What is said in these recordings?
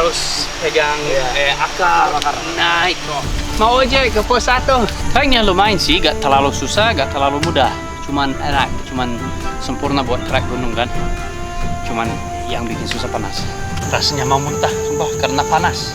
harus pegang akar naik kok. Mau aja ke pos 1. Tracknya lumayan sih, gak terlalu susah, gak terlalu mudah. Cuman enak, cuman sempurna buat trek gunung kan. Cuman yang bikin susah panas. Rasanya mau muntah, sumpah, karena panas.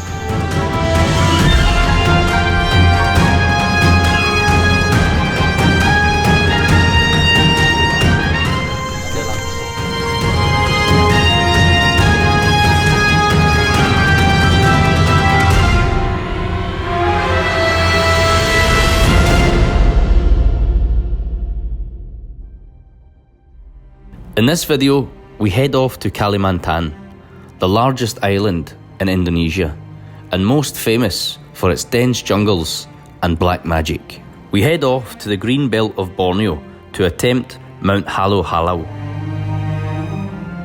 In this video, we head off to Kalimantan, the largest island in Indonesia, and most famous for its dense jungles and black magic. We head off to the green belt of Borneo to attempt Mount Halau Halau.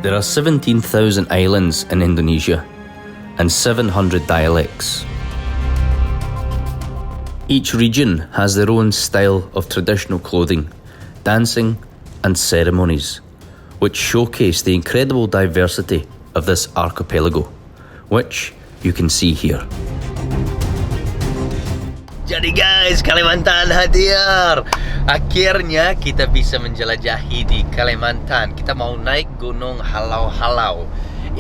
There are 17,000 islands in Indonesia and 700 dialects. Each region has their own style of traditional clothing, dancing, and ceremonies, which showcase the incredible diversity of this archipelago, which you can see here. Jadi guys, Kalimantan hadir. Akhirnya kita bisa menjelajahi di Kalimantan. Kita mau naik gunung Halau Halau.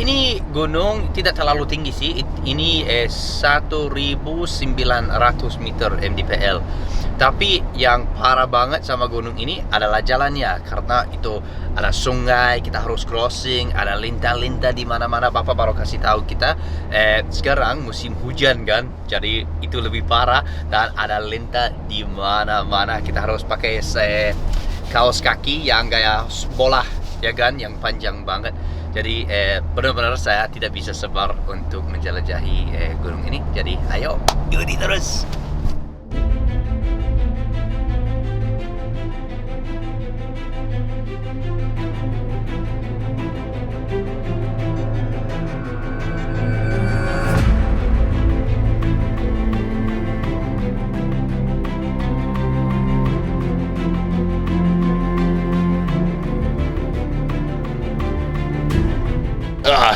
Ini gunung tidak terlalu tinggi sih. Ini 1.900 meter mdpl. Tapi yang parah banget sama gunung ini adalah jalannya, karena itu ada sungai, kita harus crossing, ada lintah-lintah di mana-mana. Bapak baru kasih tahu kita sekarang musim hujan kan, jadi itu lebih parah dan ada lintah di mana-mana. Kita harus pakai kaos kaki yang kayak bola, ya kan, yang panjang banget. Jadi benar-benar saya tidak bisa sabar untuk menjelajahi gunung ini. Jadi ayo, ikuti terus.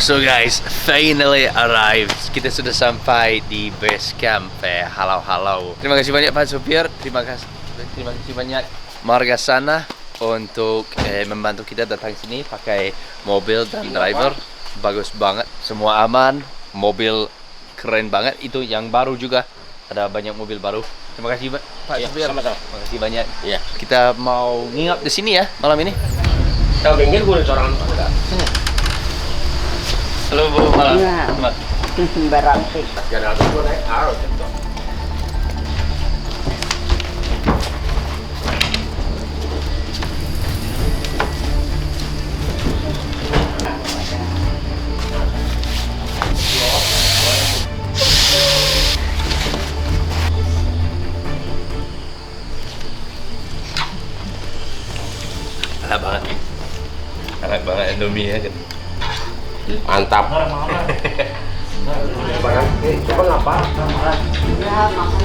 So guys, finally arrived. Kita sudah sampai di base camp Halau Halau. Terima kasih banyak Pak Supir. Terima kasih banyak marga sana untuk membantu kita datang sini pakai mobil dan driver. Bagus banget, semua aman, mobil keren banget. Itu yang baru juga, ada banyak mobil baru. Terima kasih Pak Supir. Sama-sama. Terima kasih banyak. Iya. Kita mau nginap di sini ya malam ini. Tahu pinggir gue coran enggak? Halo Bu, malam. Iya. Berarti. Jangan aku naik arus itu. Enak banget Indomie ya kan. Mantap. Barang coba ngapa? Ya, makan.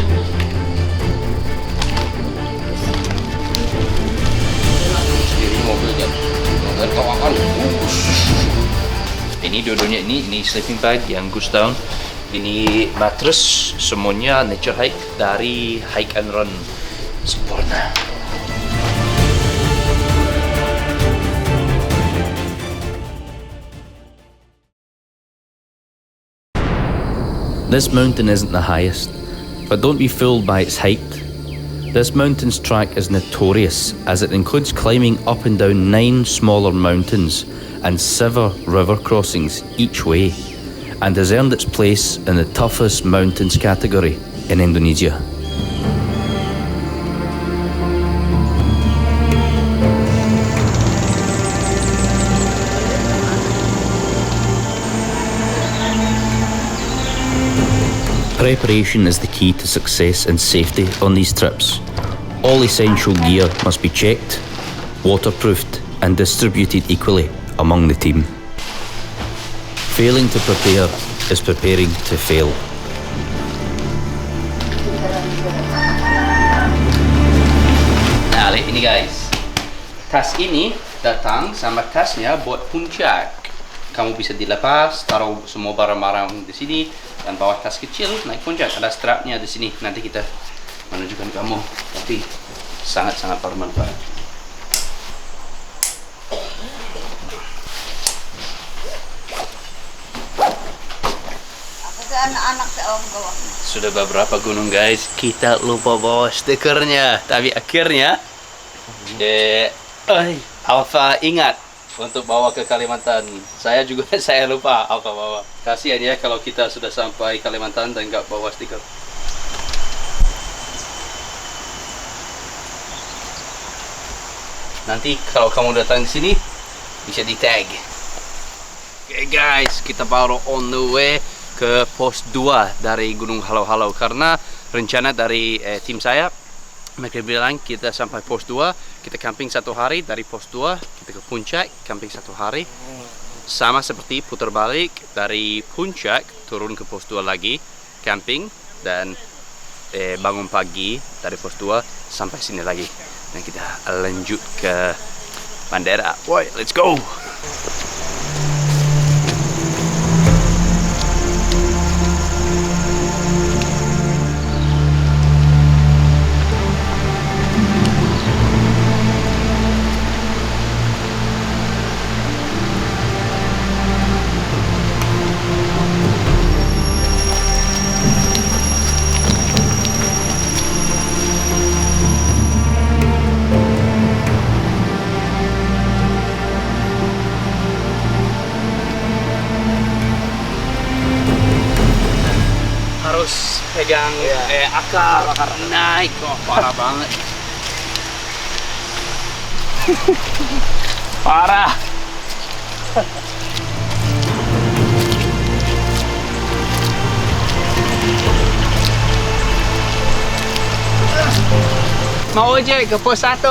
Sendiri mobilnya. Dan kawakan. Ini dua-duanya ini sleeping bag yang goose down. Ini mattress, semuanya nature hike dari Hike and Run sempurna. This mountain isn't the highest, but don't be fooled by its height. This mountain's track is notorious as it includes climbing up and down 9 smaller mountains and 7 river crossings each way, and has earned its place in the toughest mountains category in Indonesia. Preparation is the key to success and safety on these trips. All essential gear must be checked, waterproofed, and distributed equally among the team. Failing to prepare is preparing to fail. Nah, lihat ini guys. Tas ini datang sama tasnya buat puncak. kamu bisa dilepas, taruh semua barang-barang di sini dan bawa tas kecil naik puncak. Ada strapnya di sini. Nanti kita menunjukkan kamu. Tapi sangat-sangat bermanfaat. Aku ke anak-anak seorang bawah. Sudah beberapa gunung guys, kita lupa bawa stikernya. Tapi akhirnya Alfa ingat untuk bawa ke Kalimantan. Saya juga saya lupa Alfa bawa. Kasihan ya kalau kita sudah sampai Kalimantan dan nggak bawa stiker. Nanti kalau kamu datang di sini bisa di tag. Oke guys, kita baru on the way ke pos 2 dari Gunung Halau Halau karena rencana dari tim saya, mereka bilang kita sampai pos 2, kita camping 1 hari, dari pos 2 kita ke puncak, camping 1 hari, sama seperti putar balik dari puncak turun ke pos 2 lagi, camping dan bangun pagi dari pos 2 sampai sini lagi dan kita lanjut ke bandara. Woi, let's go. Harus pegang akar naik kok, parah banget. Parah. Mau aja ke pos 1.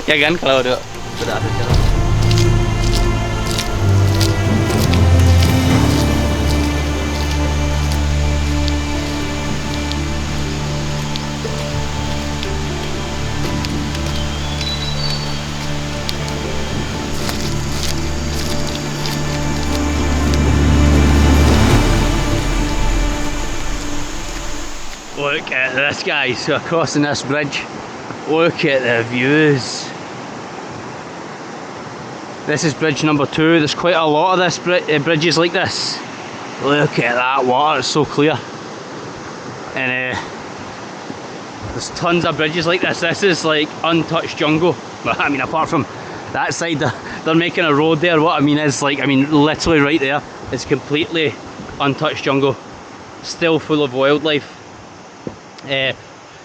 Ya kan kalau udah ada jalan. Look at this guys, so crossing this bridge, look at the views. This is bridge number 2, there's quite a lot of this bridges like this. Look at that water, it's so clear. And there's tons of bridges like this. This is like untouched jungle. I mean, apart from that side, they're making a road there. What I mean is, like, literally right there, it's completely untouched jungle, still full of wildlife.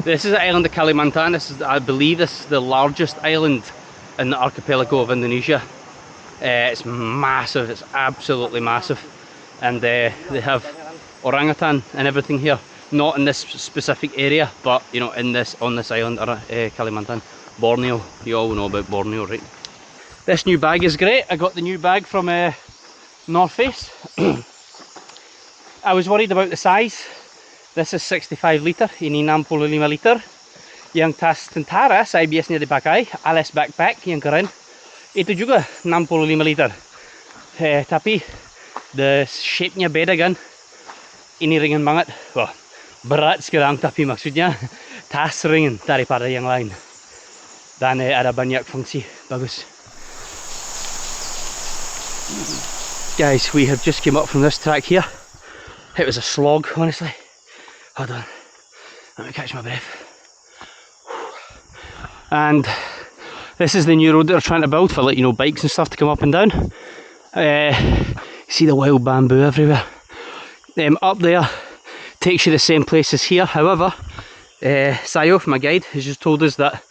This is the island of Kalimantan. I believe this is the largest island in the archipelago of Indonesia. It's massive, it's absolutely massive. And they have orangutan and everything here. Not in this specific area, but you know, on this island, Kalimantan. Borneo, you all know about Borneo, right? This new bag is great. I got the new bag from North Face. I was worried about the size. This is 65 liter, ini 65 liter. Yang tas tentara saya biasanya dipakai, Alice backpack yang keren. Itu juga 65 liter. Tapi the shape-nya beda kan. Ini ringan banget. Wah, berat sekarang, tapi maksudnya tas ringan daripada yang lain. Dan ada banyak fungsi, bagus. Guys, we have just came up from this track here. It was a slog, honestly. Hold on, let me catch my breath. And this is the new road they're trying to build for, like, you know, bikes and stuff to come up and down. See the wild bamboo everywhere. Up there takes you the same place as here. However, Sayof, my guide, has just told us that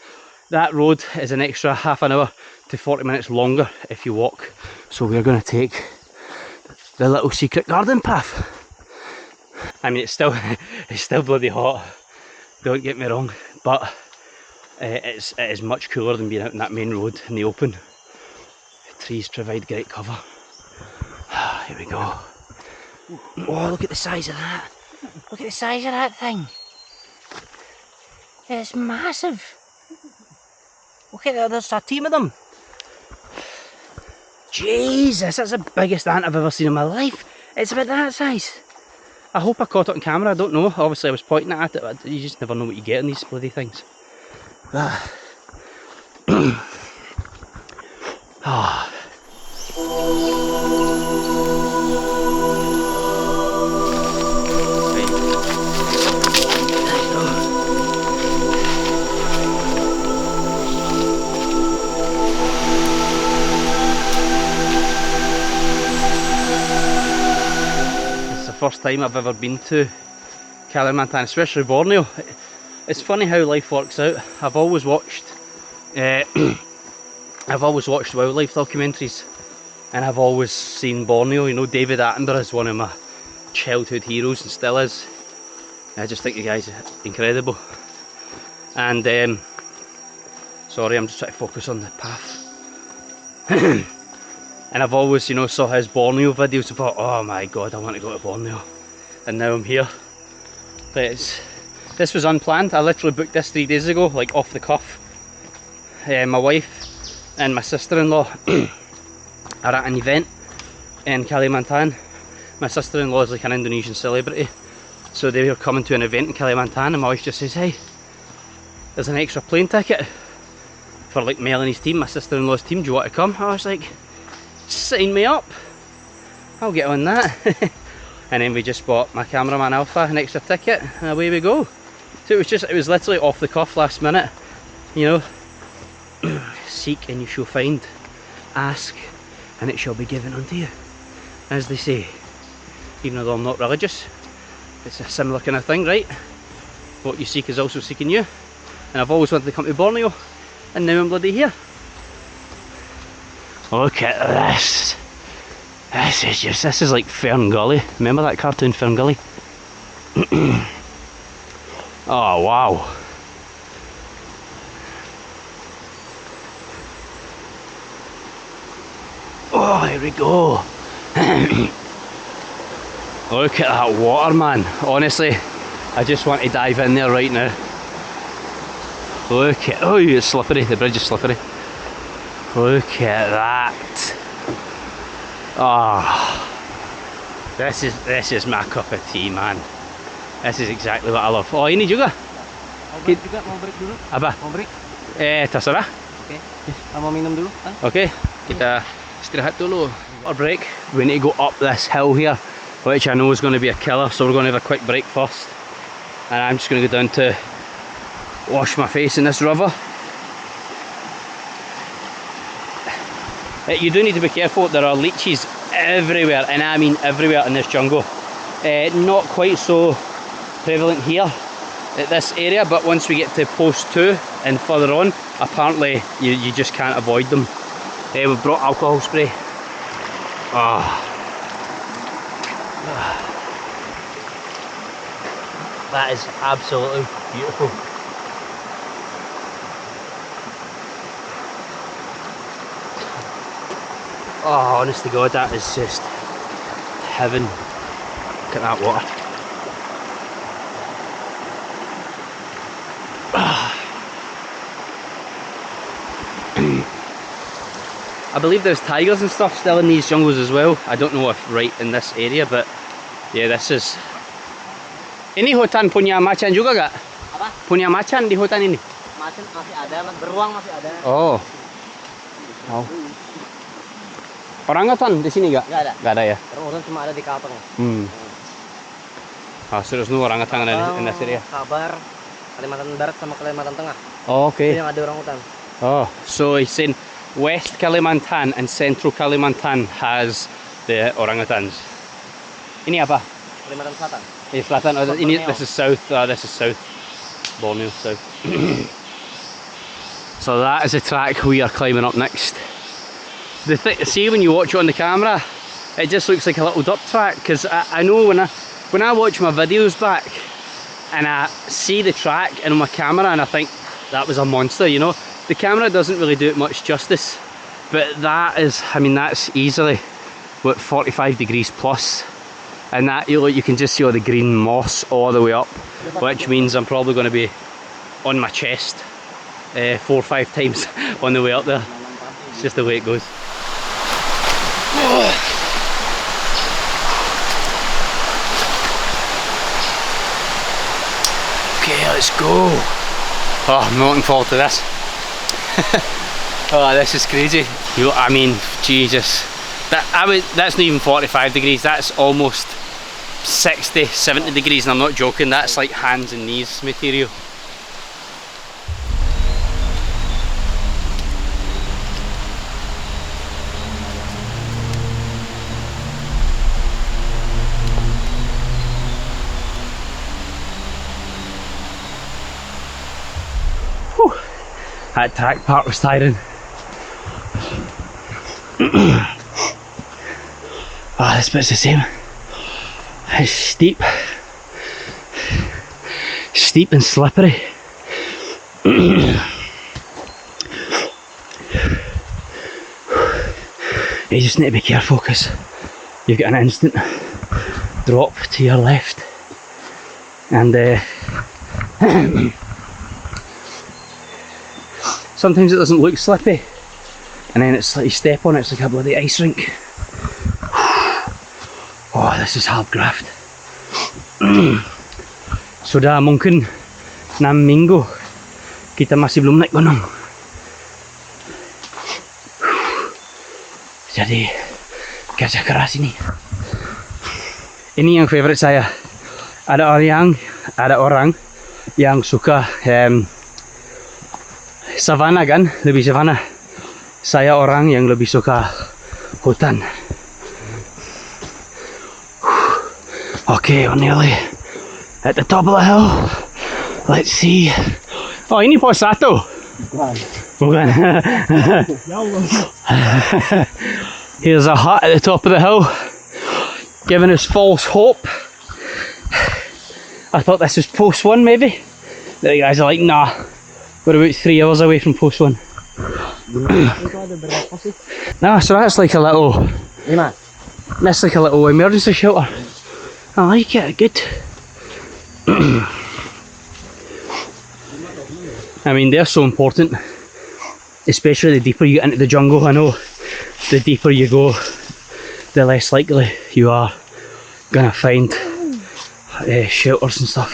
that road is an extra half an hour to 40 minutes longer if you walk. So we're going to take the little secret garden path. I mean, it's still bloody hot, don't get me wrong, but it is much cooler than being out on that main road in the open. The trees provide great cover. Here we go. Oh, look at the size of that. Look at the size of that thing. It's massive. Look at that, there's a team of them. Jesus, that's the biggest ant I've ever seen in my life. It's about that size. I hope I caught it on camera, I don't know. Obviously I was pointing at it, but you just never know what you get in these bloody things. Ah. Ah. First time I've ever been to Kalimantan, especially Borneo. It's funny how life works out. I've always watched wildlife documentaries, and I've always seen Borneo. You know, David Attenborough is one of my childhood heroes and still is. I just think the guy's incredible. And sorry, I'm just trying to focus on the path. And I've always, you know, saw his Borneo videos and thought, oh my god, I want to go to Borneo. And now I'm here. But this was unplanned. I literally booked this 3 days ago, like off the cuff. My wife and my sister-in-law are at an event in Kalimantan. My sister-in-law is like an Indonesian celebrity. So they were coming to an event in Kalimantan, and my wife just says, hey, there's an extra plane ticket for like Melanie's team, my sister-in-law's team, do you want to come? I was like, sign me up, I'll get on that. And then we just bought my cameraman Alpha an extra ticket, and away we go. So it was literally off the cuff, last minute, you know. Seek and you shall find, ask and it shall be given unto you, as they say. Even though I'm not religious, it's a similar kind of thing, right? What you seek is also seeking you. And I've always wanted to come to Borneo, and now I'm bloody here. Look at this. This is like Fern Gully. Remember that cartoon Fern Gully? Oh wow. Oh, here we go. Look at that water, man. Honestly, I just want to dive in there right now. Look at, oh, it's slippery. The bridge is slippery. Look at that. Oh, this is my cup of tea, man. This is exactly what I love. Oh, ini juga? Mau break juga, mau break dulu. Apa? Mau break? Terserah. Oke. Mau minum dulu? Okay, kita istirahat dulu. Our break. We need to go up this hill here, which I know is going to be a killer. So we're going to have a quick break first, and I'm just going to go down to wash my face in this river. You do need to be careful. There are leeches everywhere, and I mean everywhere in this jungle. Not quite so prevalent here at this area, but once we get to post 2 and further on, apparently you just can't avoid them. We've brought alcohol spray. That is absolutely beautiful. Oh, honest to God, that is just heaven. Look at that water. I believe there's tigers and stuff still in these jungles as well. I don't know if right in this area, but yeah, this is... Ini hutan punya macan juga gak? Apa? Punya macan di hutan ini? Macan masih ada, beruang masih ada. Oh. Oh. Orangutan di sini gak? Gak ada. Gak ada ya? Orangutan cuma ada di Kalteng. So there's no orangutan in this area? Kabar, Kalimantan Barat sama Kalimantan Tengah. Oh, okay. Yang ada orangutan. Oh, so he's saying West Kalimantan and Central Kalimantan has the orangutans. Ini apa? Kalimantan Selatan. Ini selatan. Oh, ini, this is south. This is south. Borneo south. So that is the track we are climbing up next. See, when you watch it on the camera, it just looks like a little dirt track. Because I know when I watch my videos back and I see the track and on my camera, and I think that was a monster, you know. The camera doesn't really do it much justice, but that is, I mean, that's easily what, 45 degrees plus, and that you can just see all the green moss all the way up, which means I'm probably going to be on my chest 4 or 5 times on the way up there. It's just the way it goes. Okay, let's go. Oh, I'm looking forward to this. Oh, this is crazy. I mean, Jesus. That's not even 45 degrees, that's almost 60, 70 degrees, and I'm not joking, that's like hands and knees material. Whew. That track part was tiring. Ah, this bit's the same. It's steep and slippery. You just need to be careful because you've got an instant drop to your left, and sometimes it doesn't look slippy, and then it's like you step on it, it's like a bloody ice rink. Oh, this is hard graft. Sudah mungkin 6 minggu kita masih belum naik gunung. Jadi kerja keras ini. Ini yang favorite saya. Ada orang yang suka savana kan, lebih savana. Saya orang yang lebih suka hutan. Okay, we're nearly at the top of the hill. Let's see. Oh, ini pos 1. Bukan. Here's a hut at the top of the hill, giving us false hope. I thought this was post 1 maybe. The guys are like, nah, we're about 3 hours away from post 1. No, so that's like a little, that's like a little emergency shelter. I like it, good. I mean, they're so important, especially the deeper you get into the jungle. I know the deeper you go, the less likely you are gonna find shelters and stuff.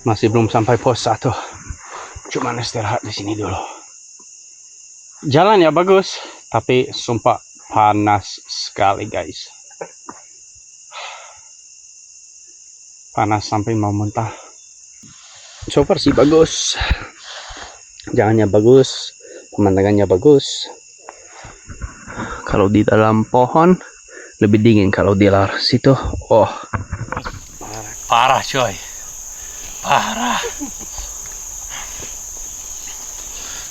Masih belum sampai pos 1. Cuma istirahat di sini dulu. Jalannya bagus, tapi sumpah panas sekali, guys. Panas sampai mau muntah. So far sih bagus. Jalannya bagus, pemandangannya bagus. Kalau di dalam pohon lebih dingin, kalau di luar situ, oh, parah coy. Parah.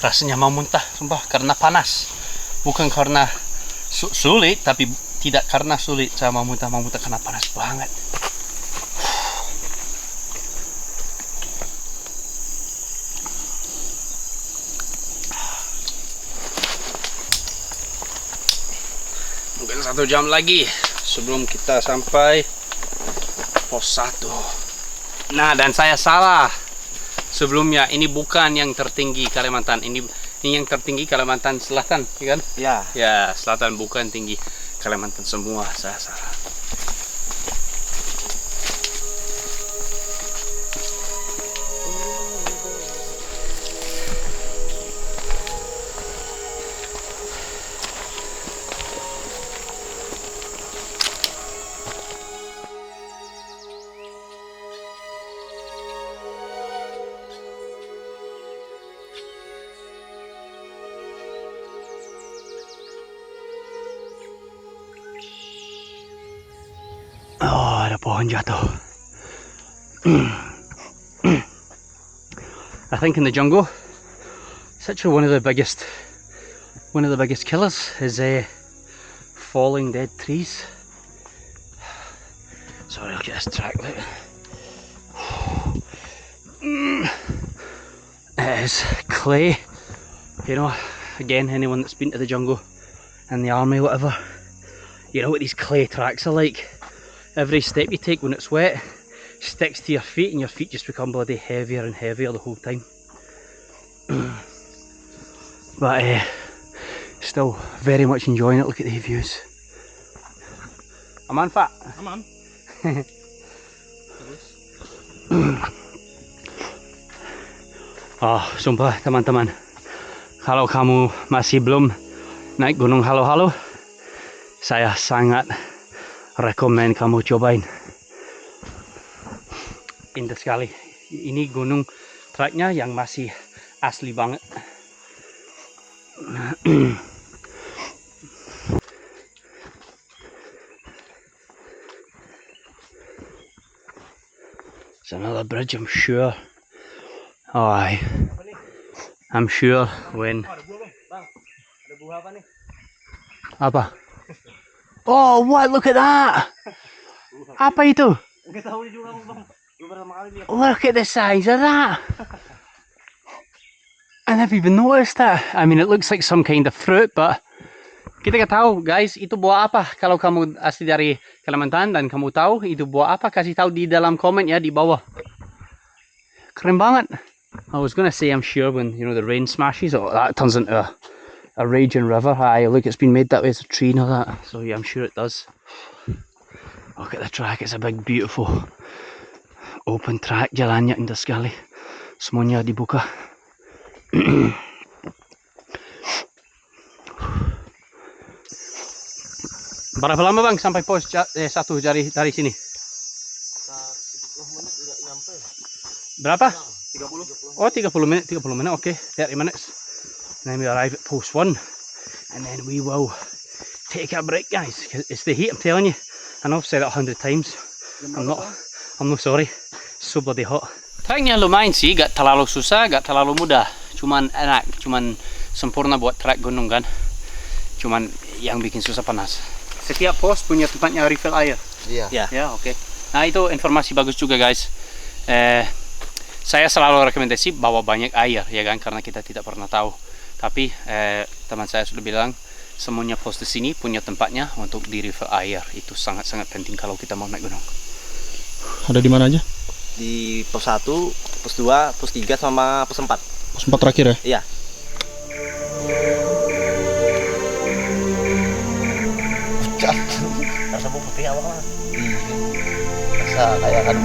Rasanya mau muntah, sumpah, karena panas. Bukan karena sulit, tapi tidak karena sulit. Saya mau muntah karena panas banget. Mungkin 1 jam lagi sebelum kita sampai pos 1. Nah, dan saya salah. Sebelumnya ini bukan yang tertinggi Kalimantan. Ini yang tertinggi Kalimantan Selatan, ya kan? Ya. Ya, Selatan, bukan tinggi Kalimantan semua. Saya salah. pohon jatuh. I think in the jungle, it's actually one of the biggest killers is falling dead trees. Sorry, look at this track. Look. It is clay. You know, again, anyone that's been to the jungle in the army, whatever, you know what these clay tracks are like. Every step you take when it's wet sticks to your feet, and your feet just become bloody heavier and heavier the whole time. But still very much enjoying it. Look at the views. Aman, Pak? Aman. Oh, sumpah teman-teman, kalau kamu masih belum naik gunung Halau Halau, saya sangat rekomen kamu cobain. Indah sekali. Ini gunung treknya yang masih asli banget. It's another bridge, I'm sure. Oh, I'm sure when. Ada buah apa nih? Apa? Oh, what? Look at that! Apa itu? Nggak tahu juga bang. Gue pertama kali lihat. Look at the size of that! I never even noticed that. I mean, it looks like some kind of fruit, but kita nggak tahu, guys. Itu buah apa? Kalau kamu asli dari Kalimantan dan kamu tahu itu buah apa, kasih tahu di dalam komen ya, di bawah. Keren banget. I was gonna say I'm sure when, you know, the rain smashes, oh, that turns into a raging river. Aye, look, it's been made that way as a tree and all that. So yeah, I'm sure it does. Look at the track. It's a big, beautiful open track. Jalannya indah sekali. Semuanya dibuka. Berapa lama bang sampai pos satu dari sini? 70 menit nggak nyampe. Berapa? 30. Oh, 30 menit. 30 menit. Okay, 30 minutes. And then we arrive at post 1, and then we will take a break, guys. It's the heat, I'm telling you. I know I've said it 100 times. I'm not sorry. It's so bloody hot. Treknya lumayan sih, gak terlalu susah, gak terlalu mudah. Cuman enak, cuman sempurna buat trek gunung kan. Cuman yang bikin susah panas. Setiap pos punya tempatnya refill air. Iya. Ya, oke. Nah, itu informasi bagus juga, guys. Saya selalu rekomendasi bawa banyak air, ya kan, karena kita tidak pernah tahu. Tapi teman saya sudah bilang semuanya pos di sini punya tempatnya untuk di refill air. Itu sangat-sangat penting kalau kita mau naik gunung. Ada di mana aja? Di pos 1, pos 2, pos 3 sama pos 4. Pos 4 terakhir ya? Iya. Rasa bau putih awal lah. Rasa kayak kan.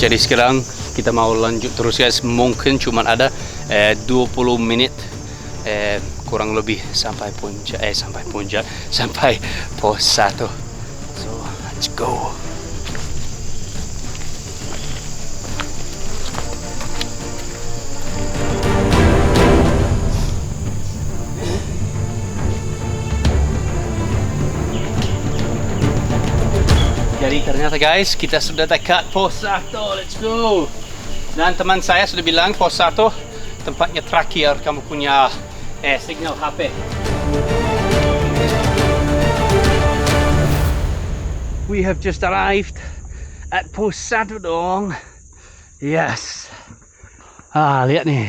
Jadi sekarang kita mau lanjut terus, guys. Mungkin cuma ada 20 menit kurang lebih sampai sampai pos 1. So let's go. Jadi ternyata, guys, kita sudah dekat pos 1. Let's go. Dan teman saya sudah bilang pos 1 tempatnya terakhir kamu punya signal HP. We have just arrived at pos 1 dong. Yes. Lihat nih.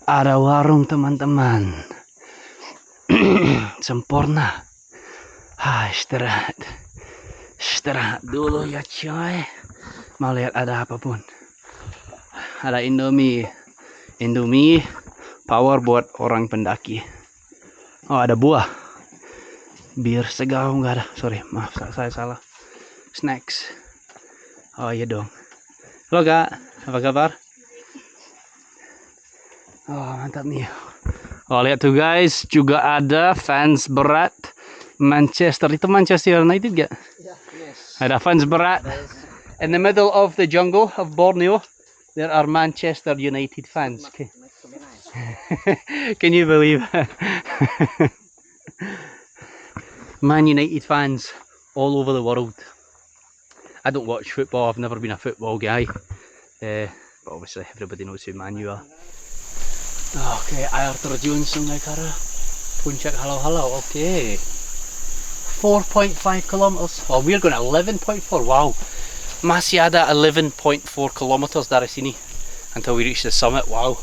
Ada warung, teman-teman. Sempurna. Istirahat dulu ya, coy. Mau lihat ada apapun. Ada Indomie power buat orang pendaki. Oh, ada buah. Bir segar nggak ada. Sorry, maaf, saya salah. snacks. Oh iya dong. Halo Kak, apa kabar? Oh mantap nih. Oh lihat tuh guys, juga ada fans berat Manchester. Itu Manchester United gak? Ada fans berat. In the middle of the jungle of Borneo, there are Manchester United fans. Can you believe it? Man United fans all over the world. I don't watch football, I've never been a football guy. But obviously everybody knows who Man U are. Oke, air terjun Sungai Kara, puncak Halau Halau. Oke, 4.5 kilometers. Oh, we're going to 11.4. Wow, masih ada 11.4 kilometers dari sini until we reach the summit. Wow.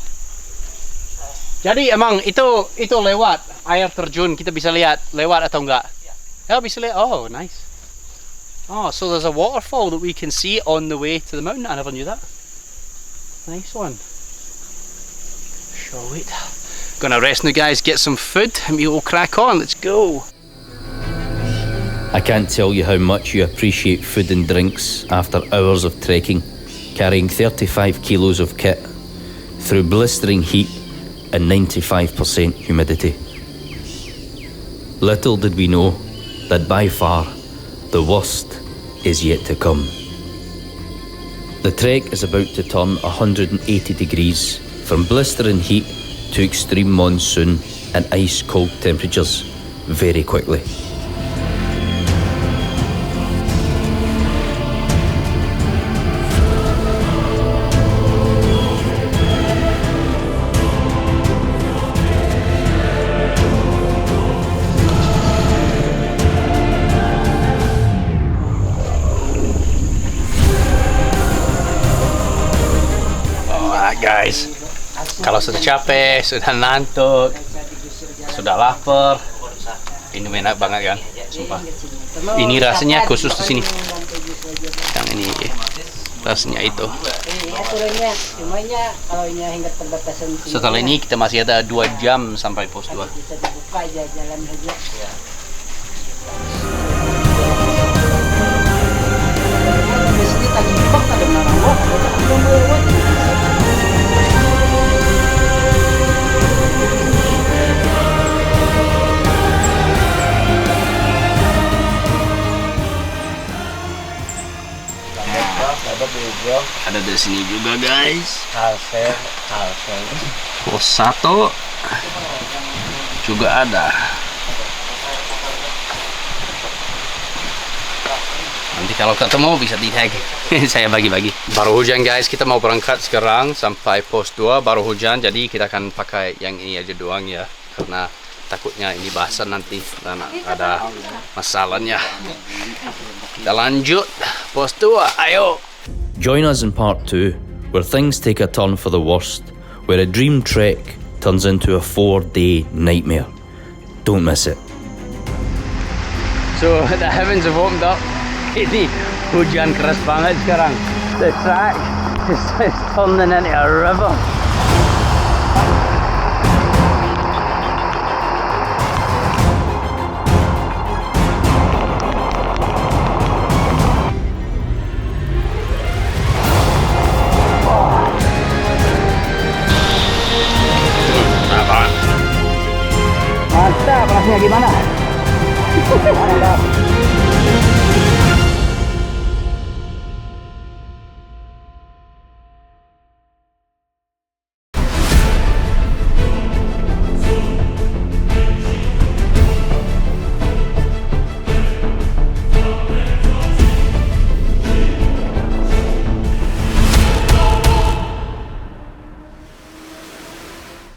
Jadi emang itu lewat air terjun, kita bisa lihat lewat atau enggak? Ya bisa lihat. Oh, nice. Oh, so there's a waterfall that we can see on the way to the mountain. I never knew that. Nice one. Show it. Gonna rest now, guys, get some food, and we will crack on. Let's go. I can't tell you how much you appreciate food and drinks after hours of trekking, carrying 35 kilos of kit, through blistering heat and 95% humidity. Little did we know that by far the worst is yet to come. The trek is about to turn 180 degrees from blistering heat to extreme monsoon and ice-cold temperatures very quickly. Guys, kalau sudah capek, sudah ngantuk, sudah lapar, ini enak banget kan, sumpah. Ini rasanya khusus di sini. Yang ini rasanya itu. Setelah ini kita masih ada 2 jam sampai pos 2. Ada di sini juga guys. Pos 1 juga ada. Nanti kalau ketemu bisa di tag. Saya bagi-bagi. Baru hujan guys, kita mau berangkat sekarang sampai pos 2 baru hujan, jadi kita akan pakai yang ini aja doang ya, karena takutnya ini basah nanti dan ada masalahnya. Kita lanjut pos 2, ayo. Join us in part 2, where things take a turn for the worst, where a dream trek turns into a 4-day nightmare. Don't miss it. So the heavens have opened up. Ini hujan keras banget sekarang. The track is turning into a river.